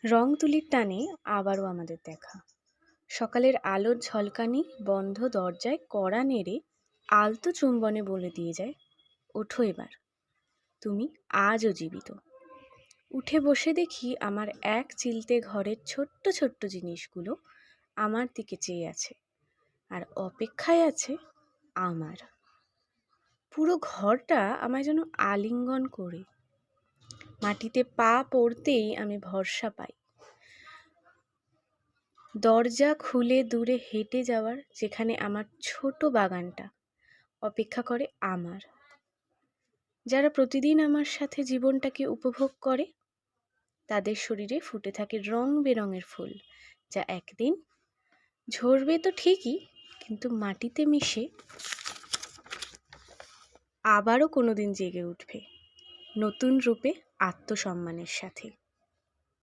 রং তুলির টানে আবারও আমাদের দেখা। সকালের আলোর ঝলকানি বন্ধ দরজায় কড়া নেড়ে আলতো চুম্বনে বলে দিয়ে যায়, ওঠো এবার, তুমি আজও জীবিত। উঠে বসে দেখি আমার এক চিলতে ঘরের ছোট্ট ছোট্ট জিনিসগুলো আমার দিকে চেয়ে আছে, আর অপেক্ষায় আছে আমার। পুরো ঘরটা আমায় যেন আলিঙ্গন করে। মাটিতে পা পড়তেই আমি ভরসা পাই। দরজা খুলে দূরে হেঁটে যাওয়ার, যেখানে আমার ছোট বাগানটা অপেক্ষা করে আমার। যারা প্রতিদিন আমার সাথে জীবনটাকে উপভোগ করে, তাদের শরীরে ফুটে থাকে রং বেরঙের ফুল, যা একদিন ঝরবে তো ঠিকই, কিন্তু মাটিতে মিশে আবারও কোনোদিন জেগে উঠবে নতুন রূপে, আত্মসম্মানের সাথে।